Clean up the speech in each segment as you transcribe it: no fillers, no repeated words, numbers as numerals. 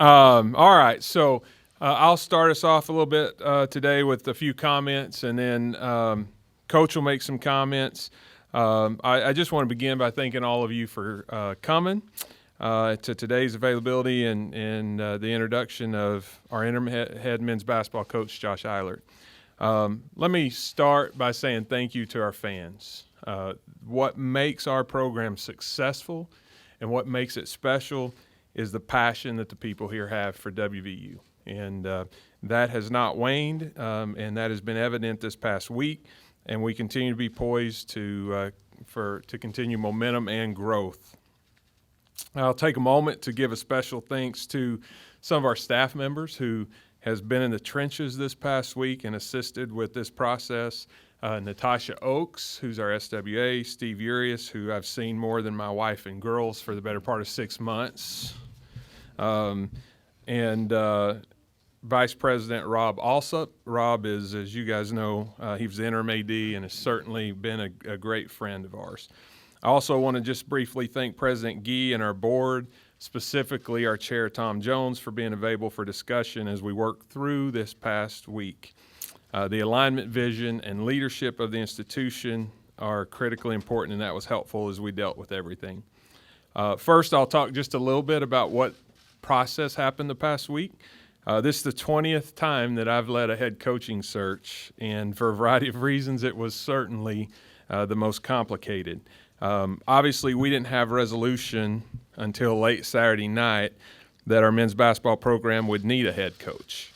All right, so I'll start us off a little bit today with a few comments, and then Coach will make some comments. I just want to begin by thanking all of you for coming to today's availability and the introduction of our interim head men's basketball coach, Josh Eilert. Let me start by saying thank you to our fans. What makes our program successful and what makes it special is the passion that the people here have for WVU. And that has not waned, and that has been evident this past week. And we continue to be poised to continue momentum and growth. I'll take a moment to give a special thanks to some of our staff members who has been in the trenches this past week and assisted with this process. Natasha Oakes, who's our SWA, Steve Urias, who I've seen more than my wife and girls for the better part of 6 months, and Vice President Rob Alsup. Rob is, as you guys know, he was the interim AD and has certainly been a great friend of ours. I also want to just briefly thank President Gee and our board, specifically our chair, Tom Jones, for being available for discussion as we work through this past week. The alignment, vision, and leadership of the institution are critically important, and that was helpful as we dealt with everything. First, I'll talk just a little bit about what process happened the past week. This is the 20th time that I've led a head coaching search, and for a variety of reasons, it was certainly the most complicated. Obviously, we didn't have resolution until late Saturday night that our men's basketball program would need a head coach.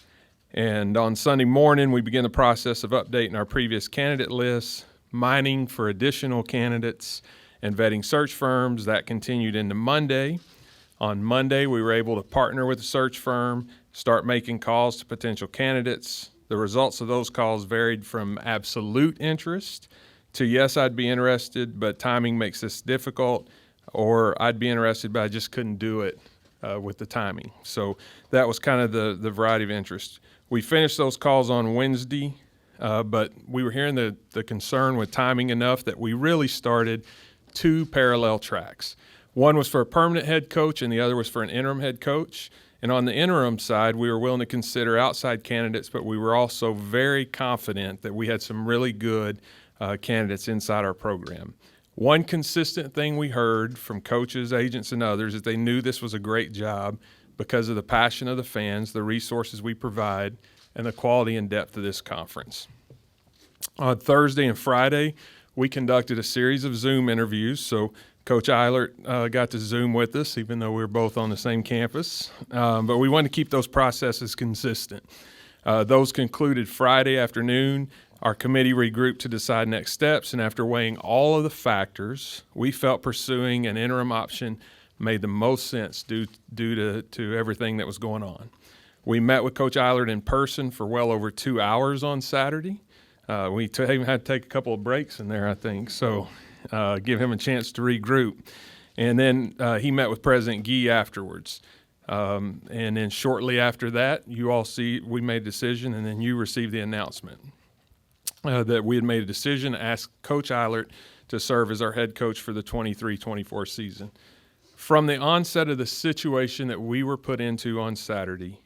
And on Sunday morning, we began the process of updating our previous candidate lists, mining for additional candidates, and vetting search firms. That continued into Monday. On Monday, we were able to partner with a search firm, start making calls to potential candidates. The results of those calls varied from absolute interest to, yes, I'd be interested, but timing makes this difficult, or I'd be interested, but I just couldn't do it with the timing. So that was kind of the variety of interest. We finished those calls on Wednesday, but we were hearing the concern with timing enough that we really started two parallel tracks. One was for a permanent head coach, and the other was for an interim head coach. And on the interim side, we were willing to consider outside candidates, but we were also very confident that we had some really good candidates inside our program. One consistent thing we heard from coaches, agents, and others is they knew this was a great job because of the passion of the fans, the resources we provide, and the quality and depth of this conference. On Thursday and Friday, we conducted a series of Zoom interviews. So Coach Eilert got to Zoom with us, even though we were both on the same campus. But we wanted to keep those processes consistent. Those concluded Friday afternoon. Our committee regrouped to decide next steps, and after weighing all of the factors, we felt pursuing an interim option made the most sense due to everything that was going on. We met with Coach Eilert in person for well over 2 hours on Saturday. We even had to take a couple of breaks in there, I think, so give him a chance to regroup. And then he met with President Gee afterwards. And then shortly after that, you all see we made a decision, and then you received the announcement that we had made a decision to ask Coach Eilert to serve as our head coach for the 23-24 season. From the onset of the situation that we were put into on Saturday,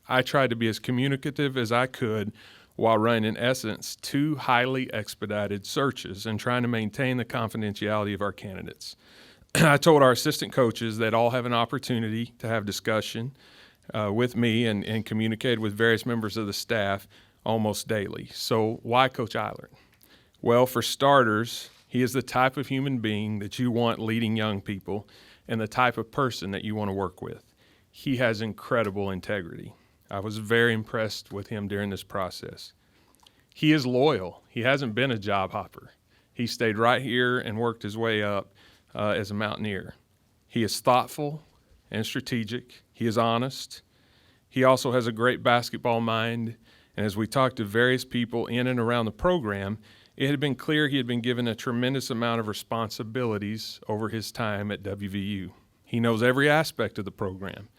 I tried to be as communicative as I could while running, in essence, two highly expedited searches and trying to maintain the confidentiality of our candidates. I told our assistant coaches that all have an opportunity to have discussion with me and communicate with various members of the staff almost daily. So why Coach Eilert? Well, for starters, he is the type of human being that you want leading young people and the type of person that you want to work with. He has incredible integrity. I was very impressed with him during this process. He is loyal. He hasn't been a job hopper. He stayed right here and worked his way up as a mountaineer. He is thoughtful and strategic. He is honest. He also has a great basketball mind. And as we talked to various people in and around the program, it had been clear he had been given a tremendous amount of responsibilities over his time at WVU. He knows every aspect of the program,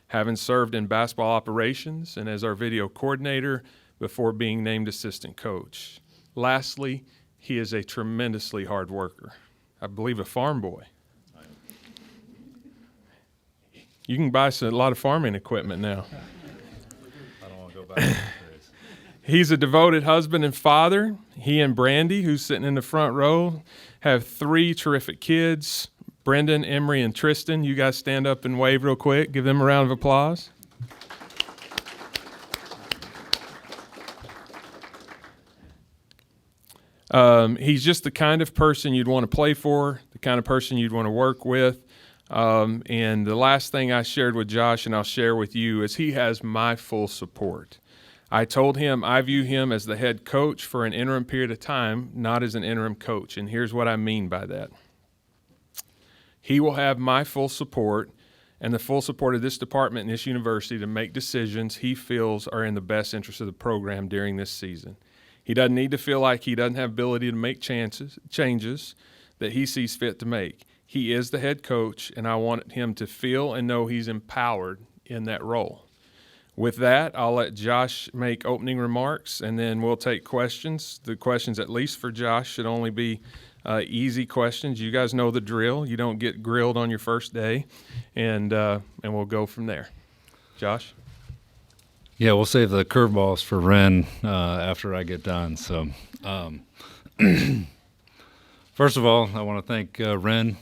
having served in basketball operations and as our video coordinator before being named assistant coach. Lastly, he is a tremendously hard worker. I believe a farm boy. You can buy a lot of farming equipment now. I don't want to go back to that phase. He's a devoted husband and father. He and Brandy, who's sitting in the front row, have 3 terrific kids, Brendan, Emery, and Tristan. You guys stand up and wave real quick. Give them a round of applause. He's just the kind of person you'd want to play for, the kind of person you'd want to work with. And the last thing I shared with Josh, and I'll share with you, is he has my full support. I told him I view him as the head coach for an interim period of time, not as an interim coach. And here's what I mean by that. He will have my full support and the full support of this department and this university to make decisions he feels are in the best interest of the program during this season. He doesn't need to feel like he doesn't have ability to make changes that he sees fit to make. He is the head coach, and I want him to feel and know he's empowered in that role. With that, I'll let Josh make opening remarks, and then we'll take questions. The questions, at least for Josh, should only be easy questions. You guys know the drill. You don't get grilled on your first day, and we'll go from there. Josh? Yeah, we'll save the curveballs for Wren after I get done. So, first of all, I want to thank Wren.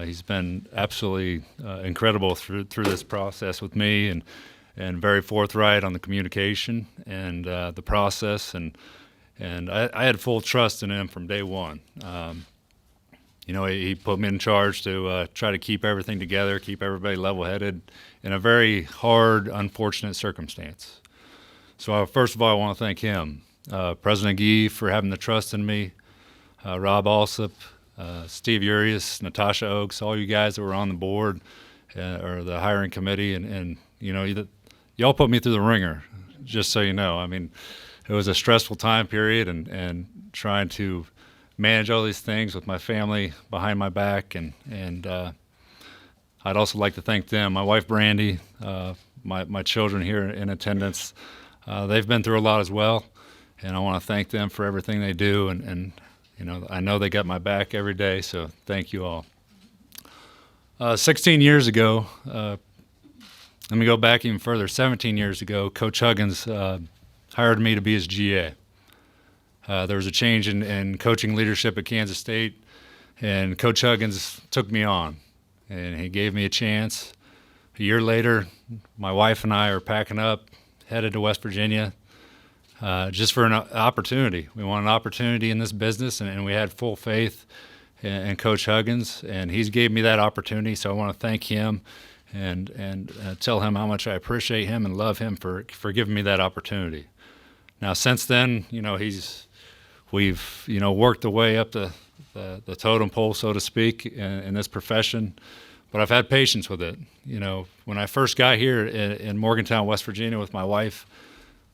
He's been absolutely incredible through this process with me, and very forthright on the communication and the process, and I had full trust in him from day one. He put me in charge to try to keep everything together, keep everybody level-headed in a very hard, unfortunate circumstance. So first of all, I want to thank him, President Gee, for having the trust in me, Rob Alsop, Steve Urias, Natasha Oakes, all you guys that were on the board or the hiring committee, and y'all put me through the ringer, just so you know. I mean, it was a stressful time period, and trying to manage all these things with my family behind my back, and I'd also like to thank them, my wife Brandy, my children here in attendance. They've been through a lot as well, and I want to thank them for everything they do, and I know they got my back every day, so thank you all. 16 years ago, let me go back even further. 17 years ago, Coach Huggins hired me to be his GA. There was a change in coaching leadership at Kansas State, and Coach Huggins took me on, and he gave me a chance. A year later, my wife and I are packing up, headed to West Virginia, just for an opportunity. We want an opportunity in this business, and we had full faith in Coach Huggins, and he's gave me that opportunity, so I want to thank him and tell him how much I appreciate him and love him for giving me that opportunity. Now, since then, we've worked the way up the totem pole, so to speak, in this profession, but I've had patience with it. When I first got here in Morgantown, West Virginia with my wife,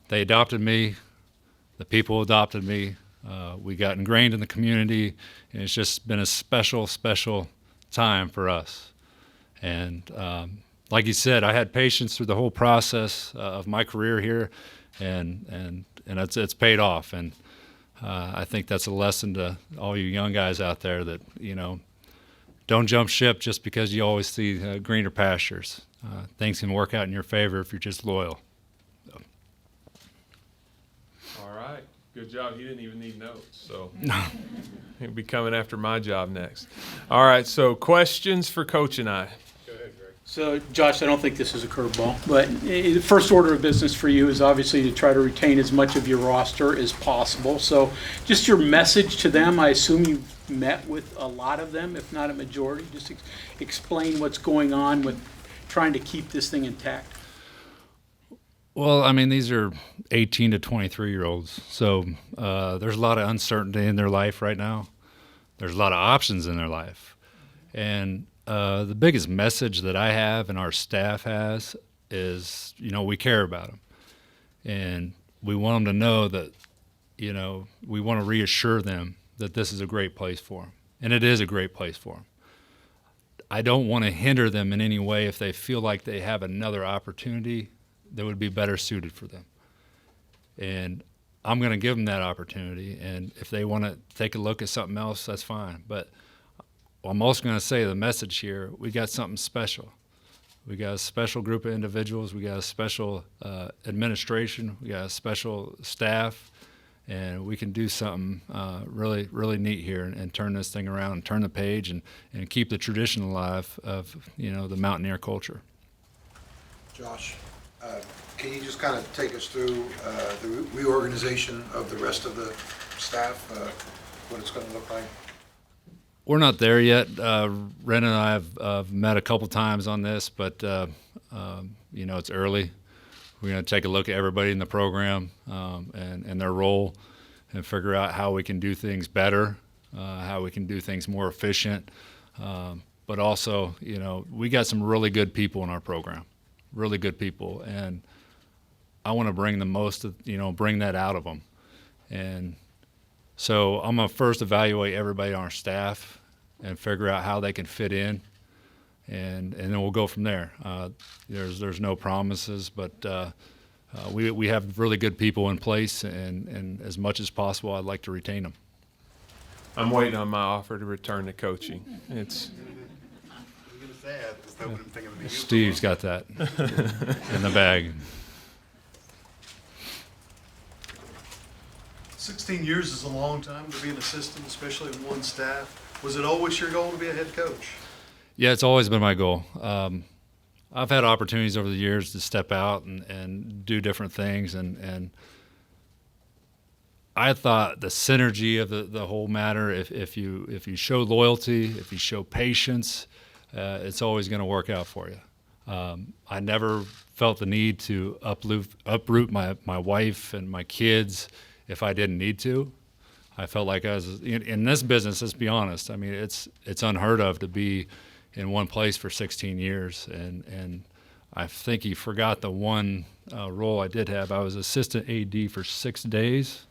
they adopted me, the people adopted me, we got ingrained in the community, and it's just been a special, special time for us. And like you said, I had patience through the whole process of my career here, and it's paid off. And I think that's a lesson to all you young guys out there that, don't jump ship just because you always see greener pastures. Things can work out in your favor if you're just loyal. So. All right. Good job. He didn't even need notes, so he'll be coming after my job next. All right, so questions for Coach and I. Go ahead, Greg. So, Josh, I don't think this is a curveball, but the first order of business for you is obviously to try to retain as much of your roster as possible. So just your message to them, I assume you've met with a lot of them, if not a majority. Just explain what's going on with trying to keep this thing intact. Well, I mean, these are 18 to 23-year-olds, so there's a lot of uncertainty in their life right now. There's a lot of options in their life. And the biggest message that I have and our staff has is, we care about them. And we want them to know that, we want to reassure them that this is a great place for them. And it is a great place for them. I don't want to hinder them in any way if they feel like they have another opportunity that would be better suited for them. And I'm going to give them that opportunity. And if they want to take a look at something else, that's fine. But I'm also going to say the message here, we got something special. We got a special group of individuals. We got a special administration. We got a special staff, and we can do something really, really neat here and turn this thing around and turn the page and keep the tradition alive of the Mountaineer culture. Josh, can you just kind of take us through the reorganization of the rest of the staff, what it's going to look like? We're not there yet. Wren and I have met a couple times on this, but it's early. We're going to take a look at everybody in the program and their role, and figure out how we can do things better, how we can do things more efficient. But also, we got some really good people in our program, really good people, and I want to bring the most of, bring that out of them. And so I'm going to first evaluate everybody on our staff and figure out how they can fit in, and then we'll go from there. There's no promises, but we have really good people in place, and as much as possible, I'd like to retain them. I'm waiting on my offer to return to coaching. Steve's got that in the bag. 16 years is a long time to be an assistant, especially in one staff. Was it always your goal to be a head coach? Yeah, it's always been my goal. I've had opportunities over the years to step out and do different things, and I thought the synergy of the whole matter, if you show loyalty, if you show patience, it's always going to work out for you. I never felt the need to uproot my wife and my kids if I didn't need to. I felt like I was in this business. Let's be honest. I mean, it's unheard of to be in one place for 16 years, and I think he forgot the one role I did have. I was assistant AD for 6 days,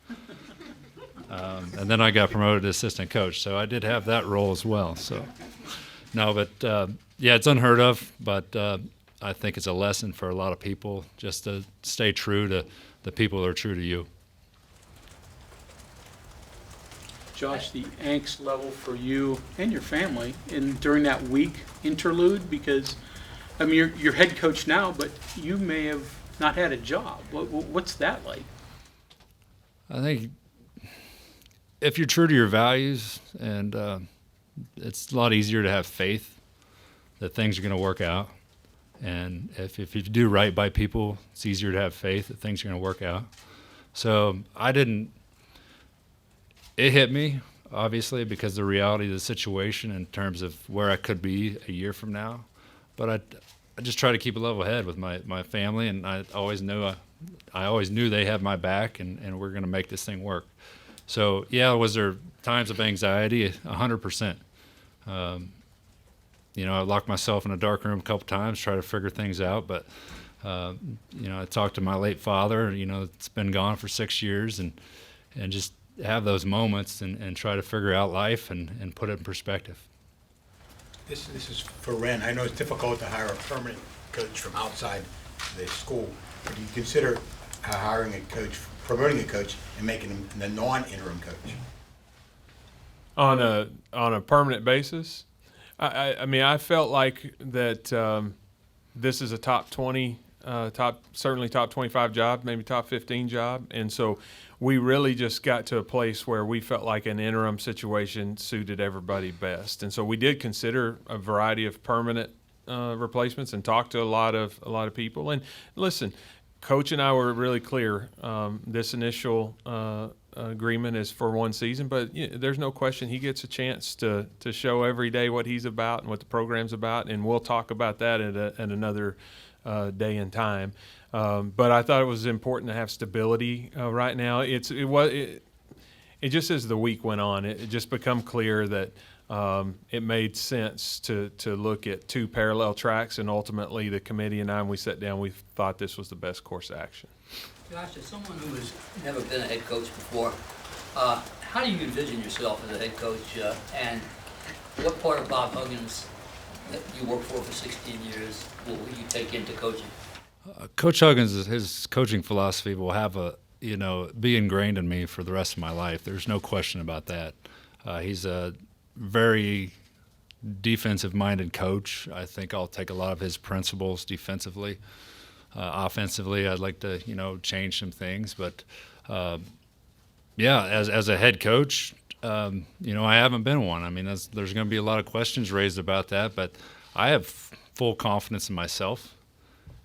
and then I got promoted to assistant coach. So I did have that role as well. So no, but yeah, it's unheard of. But I think it's a lesson for a lot of people just to stay true to the people that are true to you. Josh, the angst level for you and your family during that week interlude, because I mean you're head coach now, but you may have not had a job. What's that like? I think if you're true to your values, and it's a lot easier to have faith that things are going to work out, and if you do right by people, it's easier to have faith that things are going to work out. So it hit me, obviously, because of the reality of the situation in terms of where I could be a year from now. But I just try to keep a level head with my family, and I always knew they had my back, and we're going to make this thing work. So, yeah, was there times of anxiety? 100%. I locked myself in a dark room a couple times, try to figure things out. But, I talked to my late father, it's been gone for 6 years, and just have those moments and try to figure out life and put it in perspective. This is for Wren. I know it's difficult to hire a permanent coach from outside the school, but do you consider hiring a coach, promoting a coach, and making him the non-interim coach? On a permanent basis, I mean, I felt like that this is a top 20, certainly top 25 job, maybe top 15 job, and so we really just got to a place where we felt like an interim situation suited everybody best, and so we did consider a variety of permanent replacements and talked to a lot of people. And listen, Coach and I were really clear. This initial agreement is for one season, but there's no question he gets a chance to show every day what he's about and what the program's about, and we'll talk about that at another day and time. But I thought it was important to have stability right now. It just as the week went on, it just become clear that it made sense to look at two parallel tracks, and ultimately the committee and I, when we sat down, we thought this was the best course of action. Josh, as someone who has never been a head coach before, how do you envision yourself as a head coach, and what part of Bob Huggins that you worked for 16 years will you take into coaching? Coach Huggins, his coaching philosophy will have be ingrained in me for the rest of my life. There's no question about that. He's a very defensive-minded coach. I think I'll take a lot of his principles defensively. Offensively, I'd like to, change some things. But, as a head coach, I haven't been one. I mean, there's going to be a lot of questions raised about that, but I have full confidence in myself.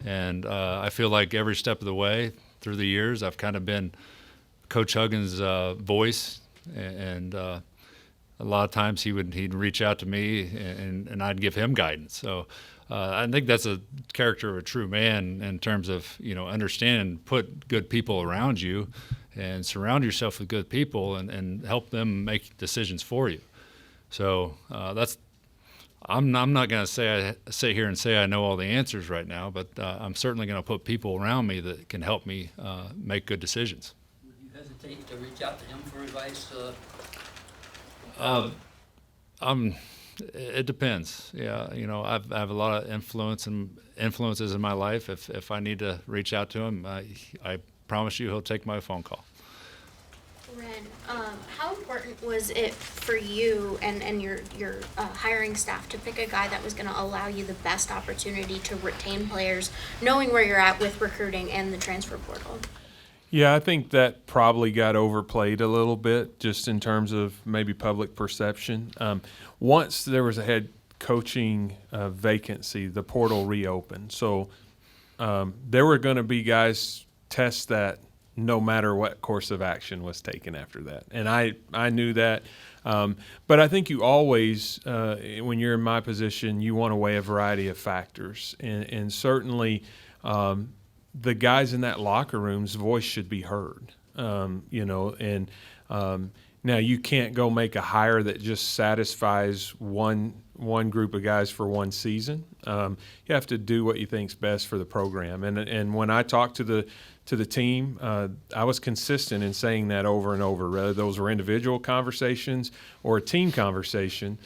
And I feel like every step of the way through the years, I've kind of been Coach Huggins' voice, and a lot of times he'd reach out to me, and I'd give him guidance. So I think that's a character of a true man in terms of understand, put good people around you, and surround yourself with good people, and help them make decisions for you. So that's. I'm not going to sit here and say I know all the answers right now, but I'm certainly going to put people around me that can help me make good decisions. Would you hesitate to reach out to him for advice? It depends. Yeah, I have a lot of influences in my life. If I need to reach out to him, I promise you he'll take my phone call. Wren, how important was it for you and your hiring staff to pick a guy that was going to allow you the best opportunity to retain players, knowing where you're at with recruiting and the transfer portal? Yeah, I think that probably got overplayed a little bit just in terms of maybe public perception. Once there was a head coaching vacancy, the portal reopened. So there were going to be guys test that no matter what course of action was taken after that. And I knew that. But I think you always, when you're in my position, you want to weigh a variety of factors. And certainly the guys in that locker room's voice should be heard, now you can't go make a hire that just satisfies one group of guys for one season. You have to do what you think's best for the program. And when I talked to the team, I was consistent in saying that over and over, whether those were individual conversations or a team conversation.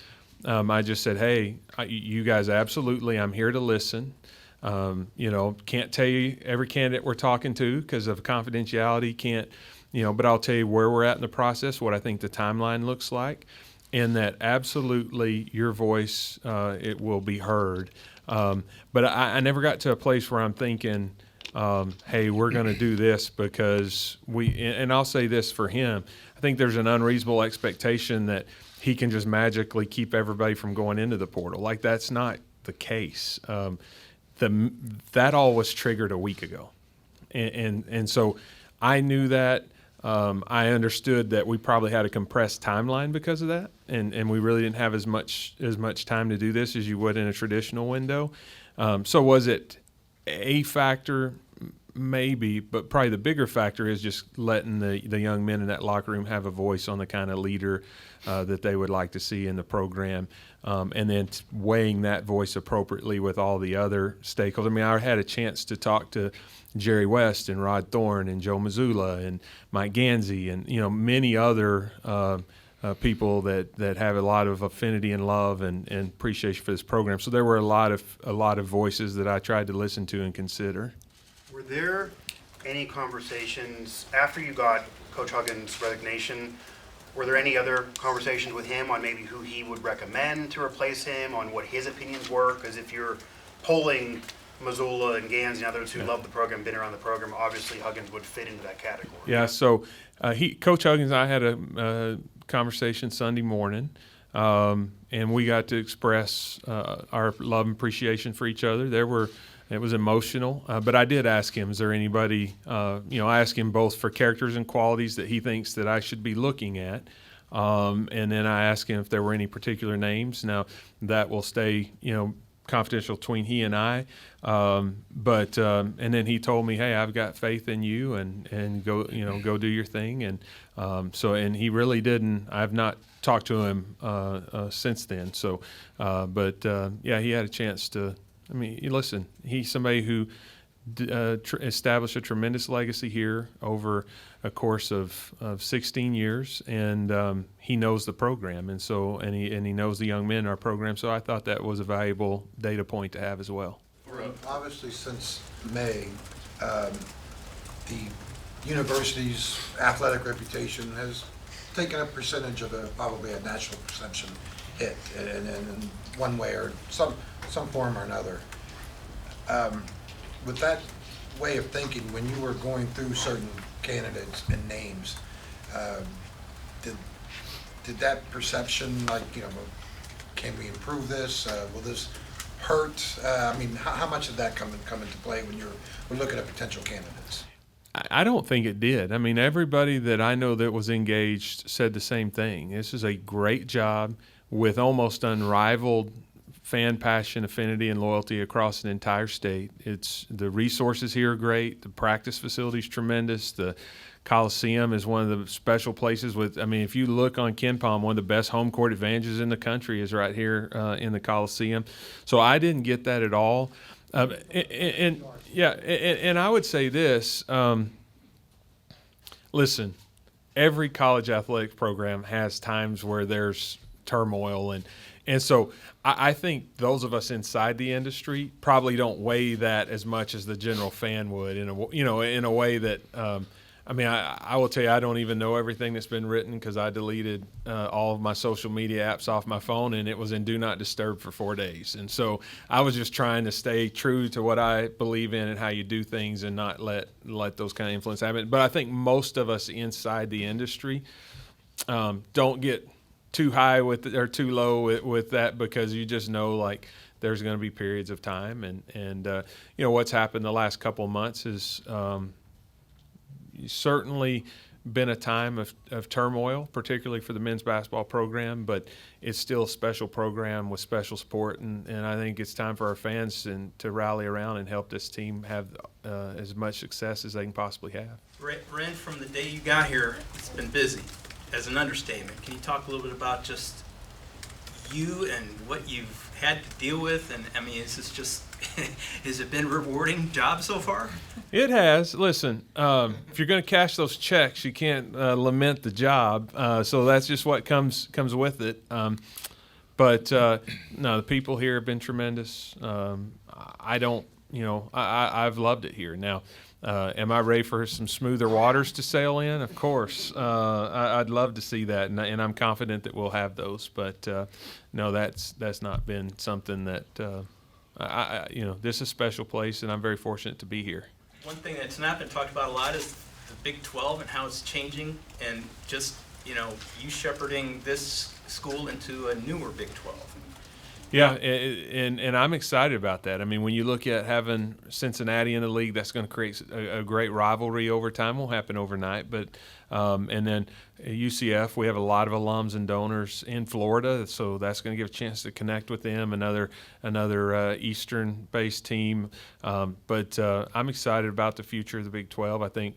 I just said, hey, you guys, absolutely, I'm here to listen. Can't tell you every candidate we're talking to because of confidentiality, can't, but I'll tell you where we're at in the process, what I think the timeline looks like, and that absolutely your voice, it will be heard. But I never got to a place where I'm thinking, hey, we're going to do this because and I'll say this for him, I think there's an unreasonable expectation that he can just magically keep everybody from going into the portal. Like, that's not the case. That all was triggered a week ago. And so I knew that. I understood that we probably had a compressed timeline because of that, and we really didn't have as much time to do this as you would in a traditional window. So was it a factor? Maybe, but probably the bigger factor is just letting the young men in that locker room have a voice on the kind of leader that they would like to see in the program, and then weighing that voice appropriately with all the other stakeholders. I mean, I had a chance to talk to Jerry West and Rod Thorne and Joe Mazzulla and Mike Gansey and many other people that have a lot of affinity and love and appreciation for this program. So there were a lot of voices that I tried to listen to and consider. Were there any conversations after you got Coach Huggins' resignation? Were there any other conversations with him on maybe who he would recommend to replace him, on what his opinions were? Because if you're polling Mazzulla and Gans and others who love the program, been around the program, obviously Huggins would fit into that category. Yeah, so Coach Huggins and I had a conversation Sunday morning, and we got to express our love and appreciation for each other. It was emotional, but I did ask him, is there anybody, I asked him both for characters and qualities that he thinks that I should be looking at, and then I asked him if there were any particular names. Now, that will stay, confidential between he and I, but and then he told me, hey, I've got faith in you, and go do your thing, and and he really didn't. I've not talked to him since then. So, but he had a chance to. I mean, listen, he's somebody who established a tremendous legacy here over a course of 16 years, and he knows the program, and he knows the young men in our program. So I thought that was a valuable data point to have as well. Obviously, since May, the university's athletic reputation has taken a percentage of probably a national perception hit in one way or some form or another. With that way of thinking, when you were going through certain candidates and names, did that perception, like, can we improve this? Will this hurt? I mean, how much did that come into play when we're looking at potential candidates? I don't think it did. I mean, everybody that I know that was engaged said the same thing. This is a great job with almost unrivaled fan passion, affinity, and loyalty across an entire state. The resources here are great. The practice facility is tremendous. The Coliseum is one of the special places if you look on KenPom, one of the best home court advantages in the country is right here in the Coliseum. So I didn't get that at all. And I would say this, listen, every college athletics program has times where there's turmoil, and so I think those of us inside the industry probably don't weigh that as much as the general fan would in a way that I will tell you, I don't even know everything that's been written because I deleted all of my social media apps off my phone, and it was in Do Not Disturb for 4 days. And so I was just trying to stay true to what I believe in and how you do things and not let those kind of influence happen. But I think most of us inside the industry don't get too high or too low with that, because you just know, like, there's going to be periods of time. And what's happened the last couple of months is certainly been a time of turmoil, particularly for the men's basketball program, but it's still a special program with special support, and I think it's time for our fans to rally around and help this team have as much success as they can possibly have. Wren, from the day you got here, it's been busy, as an understatement. Can you talk a little bit about just you and what you've had to deal with? And is this just has it been a rewarding job so far? It has. Listen, if you're going to cash those checks, you can't lament the job. So that's just what comes with it. But no, the people here have been tremendous. I've loved it here. Now, am I ready for some smoother waters to sail in? Of course. I'd love to see that, and I'm confident that we'll have those. But no, that's not been something that this is a special place, and I'm very fortunate to be here. One thing that's not been talked about a lot is the Big 12 and how it's changing, and just you shepherding this school into a newer Big 12. Yeah, and I'm excited about that. I mean, when you look at having Cincinnati in the league, that's going to create a great rivalry over time. Won't happen overnight, but and then UCF, we have a lot of alums and donors in Florida, so that's going to give a chance to connect with them, another Eastern-based team. But I'm excited about the future of the Big 12. I think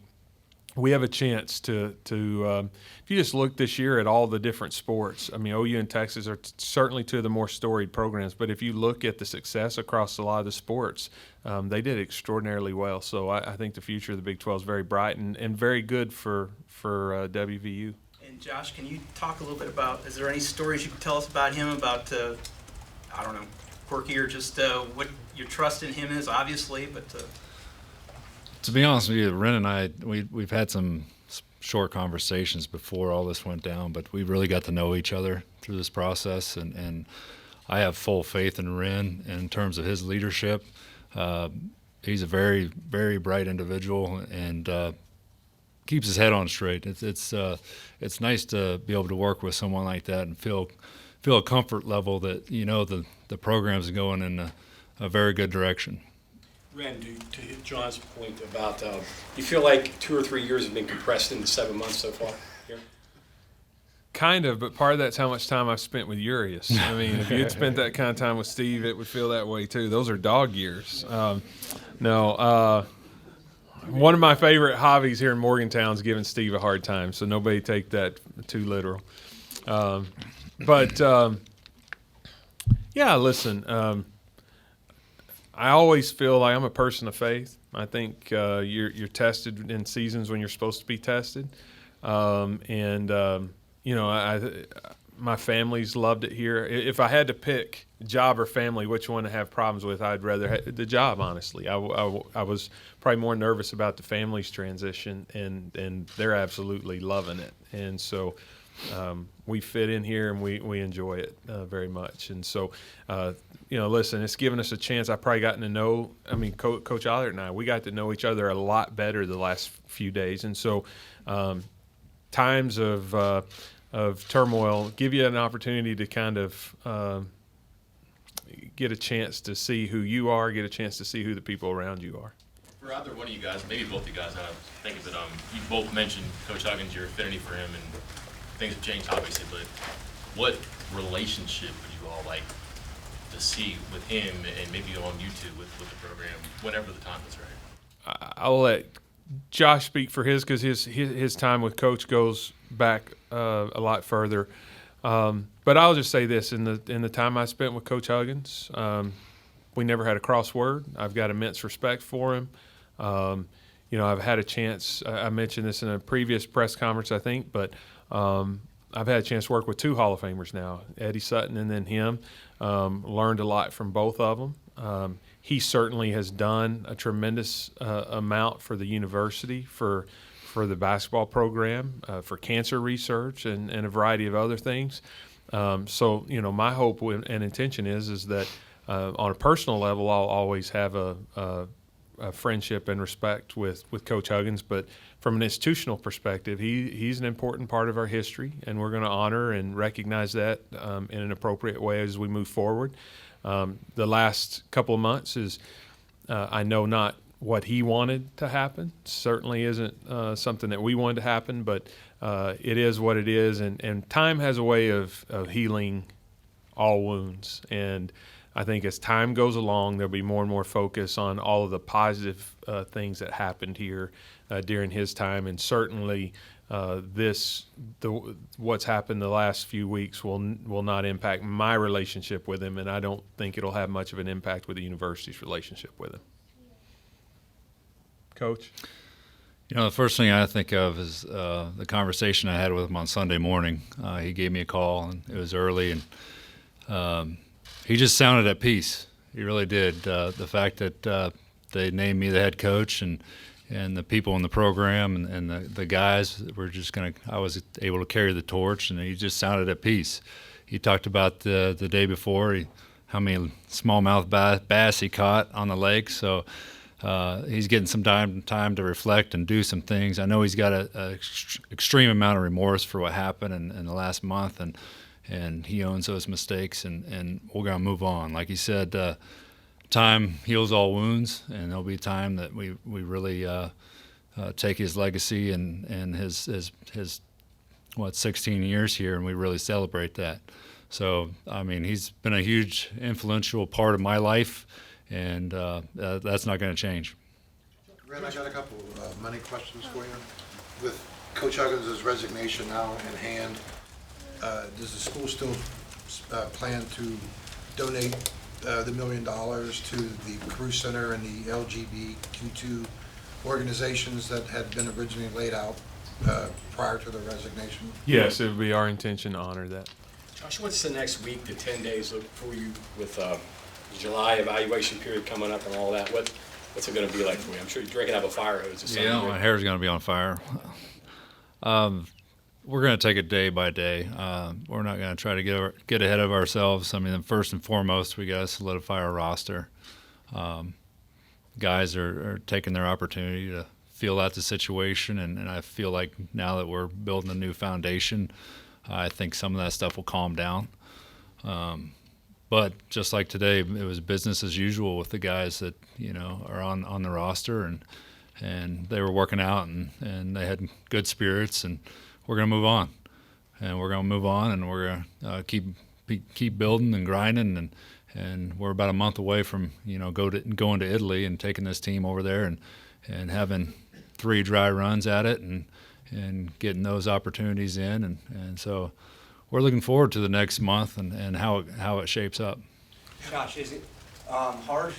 we have a chance to if you just look this year at all the different sports, OU and Texas are certainly two of the more storied programs, but if you look at the success across a lot of the sports, they did extraordinarily well. So I think the future of the Big 12 is very bright and very good for WVU. And Josh, can you talk a little bit about, is there any stories you can tell us about him, about, quirky, or just what your trust in him is, obviously, but... To be honest with you, Wren and I, we've had some short conversations before all this went down, but we really got to know each other through this process, and I have full faith in Wren in terms of his leadership. He's a very, very bright individual and keeps his head on straight. It's nice to be able to work with someone like that and feel a comfort level that the program's going in a very good direction. Wren, to hit John's point about, you feel like 2 or 3 years have been compressed into 7 months so far here? Kind of, but part of that's how much time I've spent with Urias. If you had spent that kind of time with Steve, it would feel that way too. Those are dog years. One of my favorite hobbies here in Morgantown is giving Steve a hard time, so nobody take that too literal. Listen, I always feel like I'm a person of faith. I think you're tested in seasons when you're supposed to be tested, my family's loved it here. If I had to pick job or family, which one to have problems with, I'd rather have the job. Honestly, I was probably more nervous about the family's transition, and they're absolutely loving it. And so, we fit in here and we enjoy it very much. And so, listen, it's given us a chance. I've probably gotten to know, Coach Eilert and we got to know each other a lot better the last few days. And so times of turmoil give you an opportunity to kind of get a chance to see who you are, get a chance to see who the people around you are. For either one of you guys, maybe both of you guys, I think of it, you both mentioned Coach Huggins, your affinity for him, and things have changed obviously, but what relationship would you all like to see with him and maybe on YouTube with the program whenever the time is right? I'll let Josh speak for his, because his time with Coach goes back a lot further. But I'll just say this: in the time I spent with Coach Huggins, we never had a crossword. I've got immense respect for him. I've had a chance. I mentioned this in a previous press conference, I think, but I've had a chance to work with 2 Hall of Famers now, Eddie Sutton and then him. Learned a lot from both of them. He certainly has done a tremendous amount for the university, for the basketball program, for cancer research, and a variety of other things. So my hope and intention is that on a personal level, I'll always have a friendship and respect with Coach Huggins. But from an institutional perspective, he's an important part of our history, and we're going to honor and recognize that in an appropriate way as we move forward. The last couple of months is, I know, not what he wanted to happen. Certainly isn't something that we wanted to happen, but it is what it is. And time has a way of healing all wounds. And I think as time goes along, there'll be more and more focus on all of the positive things that happened here during his time. And certainly what's happened the last few weeks will not impact my relationship with him, and I don't think it'll have much of an impact with the university's relationship with him. Coach? The first thing I think of is the conversation I had with him on Sunday morning. He gave me a call, and it was early, and he just sounded at peace. He really did. The fact that they named me the head coach, and the people in the program and the guys were just I was able to carry the torch, and he just sounded at peace. He talked about the day before, how many smallmouth bass he caught on the lake. So he's getting some time to reflect and do some things. I know he's got an extreme amount of remorse for what happened in the last month, and he owns those mistakes, and we're going to move on. Like he said, time heals all wounds, and there'll be time that we really take his legacy and his 16 years here, and we really celebrate that. So, he's been a huge influential part of my life, and that's not going to change. Wren, I got a couple money questions for you. With Coach Huggins' resignation now in hand, does the school still plan to donate the $1 million to the Carew Center and the LGBTQ organizations that had been originally laid out prior to the resignation? Yes, it would be our intention to honor that. Josh, what's the next week to 10 days look for you with the July evaluation period coming up and all that? What's it going to be like for you? I'm sure you're drinking out of a fire hose or something. Yeah, my hair's going to be on fire. We're going to take it day by day. We're not going to try to get ahead of ourselves. First and foremost, we got to solidify our roster. Guys are taking their opportunity to feel out the situation, and I feel like now that we're building a new foundation, I think some of that stuff will calm down. But just like today, it was business as usual with the guys that are on the roster, and they were working out, and they had good spirits, and we're going to move on. And we're going to move on, and we're going to keep building and grinding, and we're about a month away from going to Italy and taking this team over there and having 3 dry runs at it and getting those opportunities in, and so we're looking forward to the next month and how it shapes up. Josh, is it hard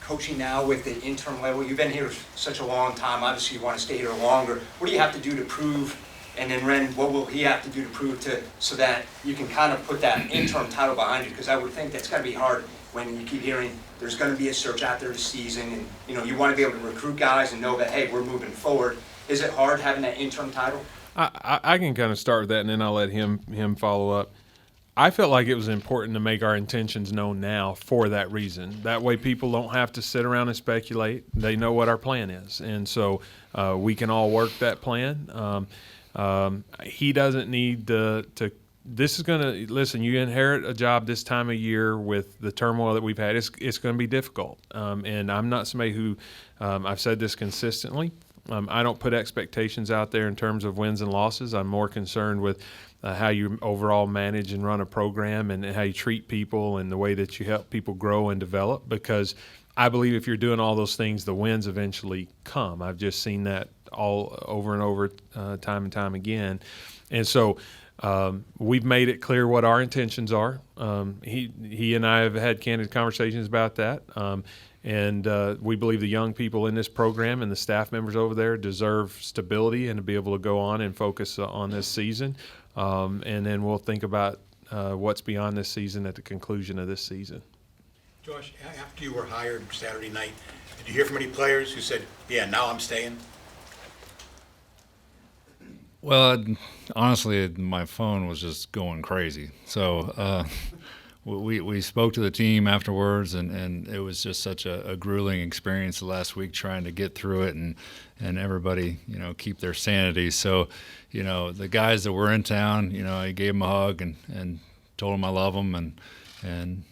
coaching now with the interim level? You've been here such a long time. Obviously, you want to stay here longer. What do you have to do to prove? And then Wren, what will he have to do to prove so that you can kind of put that interim title behind you? Because I would think that's got to be hard when you keep hearing there's going to be a search out there this season, and you want to be able to recruit guys and know that, hey, we're moving forward. Is it hard having that interim title? I can kind of start with that, and then I'll let him follow up. I felt like it was important to make our intentions known now for that reason. That way people don't have to sit around and speculate. They know what our plan is. And so we can all work that plan. He doesn't need to this is going to, listen, you inherit a job this time of year with the turmoil that we've had. It's going to be difficult. And I'm not somebody who, I've said this consistently, I don't put expectations out there in terms of wins and losses. I'm more concerned with how you overall manage and run a program and how you treat people and the way that you help people grow and develop, because I believe if you're doing all those things, the wins eventually come. I've just seen that all over and over, time and time again. And so we've made it clear what our intentions are. He and I have had candid conversations about that. And we believe the young people in this program and the staff members over there deserve stability and to be able to go on and focus on this season. And then we'll think about what's beyond this season at the conclusion of this season. Josh, after you were hired Saturday night, did you hear from any players who said, yeah, now I'm staying? Well, honestly, my phone was just going crazy. So we spoke to the team afterwards, and it was just such a grueling experience the last week trying to get through it and everybody, keep their sanity. So, the guys that were in town, I gave them a hug and told them I love them and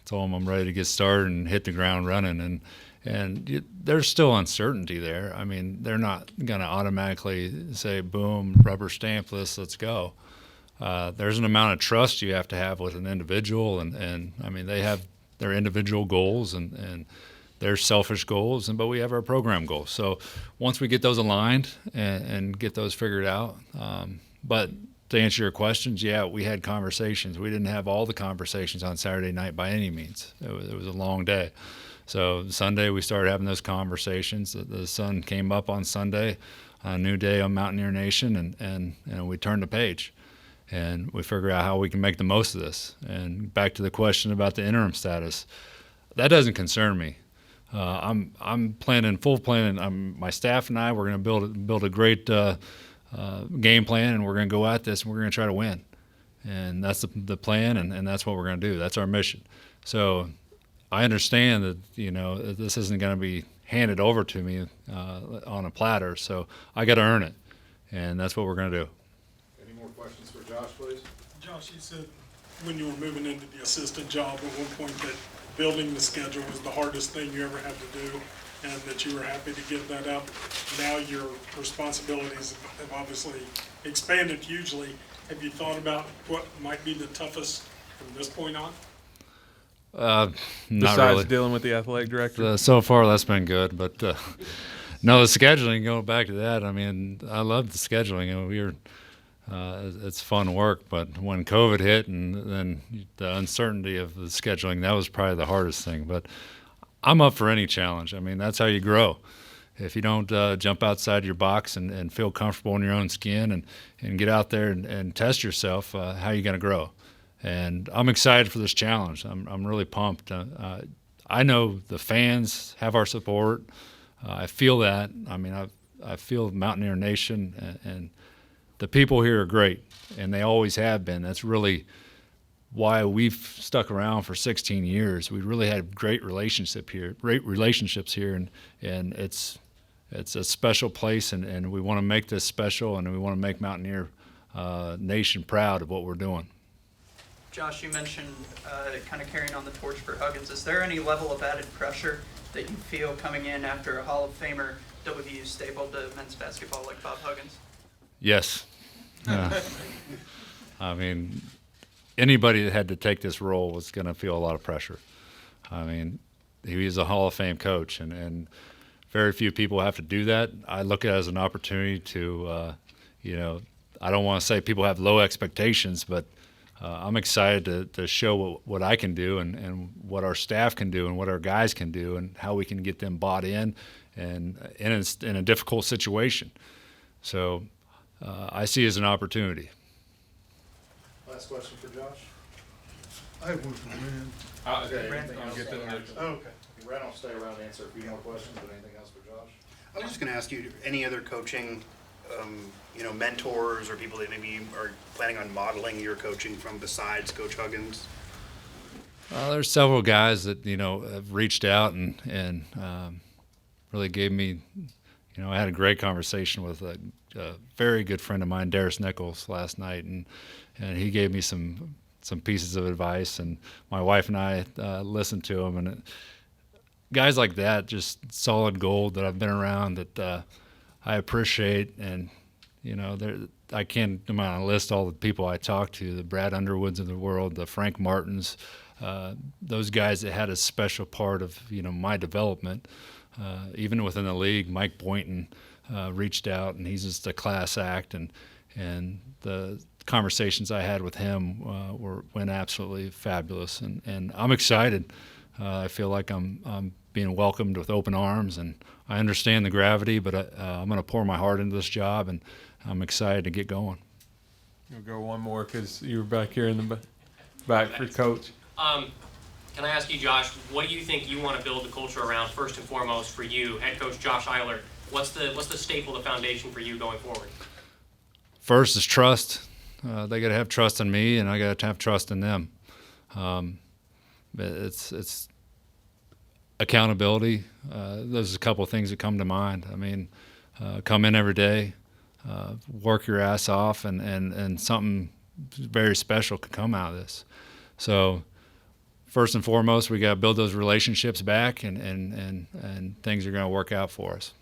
told them I'm ready to get started and hit the ground running. And there's still uncertainty there. I mean, they're not going to automatically say, boom, rubber stamp this, let's go. There's an amount of trust you have to have with an individual, and I mean, they have their individual goals and their selfish goals, but we have our program goals. So once we get those aligned and get those figured out, but to answer your questions, yeah, we had conversations. We didn't have all the conversations on Saturday night by any means. It was a long day. So Sunday we started having those conversations. The sun came up on Sunday, a new day on Mountaineer Nation, and we turned the page. And we figure out how we can make the most of this. And back to the question about the interim status, that doesn't concern me. I'm planning, full planning. My staff and I, we're going to build a great game plan, and we're going to go at this, and we're going to try to win. And that's the plan, and that's what we're going to do. That's our mission. So I understand that this isn't going to be handed over to me on a platter. So I got to earn it, and that's what we're going to do. Any more questions for Josh, please? Josh, you said when you were moving into the assistant job at one point that building the schedule was the hardest thing you ever had to do, and that you were happy to give that up. Now your responsibilities have obviously expanded hugely. Have you thought about what might be the toughest from this point on? Not Besides really. dealing with the athletic director? So far, that's been good. But no, the scheduling, going back to that, I mean, I love the scheduling. It's fun work. But when COVID hit and then the uncertainty of the scheduling, that was probably the hardest thing. But I'm up for any challenge. I mean, that's how you grow. If you don't jump outside your box and feel comfortable in your own skin and get out there and test yourself, how are you going to grow? And I'm excited for this challenge. I'm really pumped. I know the fans have our support. I feel that. I mean, I feel Mountaineer Nation, and the people here are great, and they always have been. That's really why we've stuck around for 16 years. We really had great relationships here, and it's a special place, and we want to make this special, and we want to make Mountaineer Nation proud of what we're doing. Josh, you mentioned kind of carrying on the torch for Huggins. Is there any level of added pressure that you feel coming in after a Hall of Famer WVU staple to men's basketball like Bob Huggins? Yes. I mean, anybody that had to take this role was going to feel a lot of pressure. I mean, he was a Hall of Fame coach, and very few people have to do that. I look at it as an opportunity to, I don't want to say people have low expectations, but I'm excited to show what I can do and what our staff can do and what our guys can do and how we can get them bought in and in a difficult situation. So I see it as an opportunity. Last question for Josh? I have one for Wren. Okay, Wren, anything else? get that next. Oh, okay. Wren will stay around and answer a few more questions, but anything else for Josh? I was just going to ask you, any other coaching mentors or people that maybe you are planning on modeling your coaching from besides Coach Huggins? There's several guys that have reached out and really gave me. I had a great conversation with a very good friend of mine, Darius Nichols, last night, and he gave me some pieces of advice, and my wife and I listened to him, and guys like that, just solid gold that I've been around that I appreciate, and I can't list all the people I talked to, the Brad Underwoods of the world, the Frank Martins, those guys that had a special part of my development. Even within the league, Mike Boynton reached out, and he's just a class act, and the conversations I had with him went absolutely fabulous, and I'm excited. I feel like I'm being welcomed with open arms, and I understand the gravity, but I'm going to pour my heart into this job, and I'm excited to get going. You'll go one more because you were back here in the back for Coach. Can I ask you, Josh, what do you think you want to build the culture around first and foremost for you, head coach Josh Eilert? What's the staple, the foundation for you going forward? First is trust. They got to have trust in me, and I got to have trust in them. It's accountability. There's a couple of things that come to mind. I mean, come in every day, work your ass off, and something very special could come out of this. So first and foremost, we got to build those relationships back, and things are going to work out for us.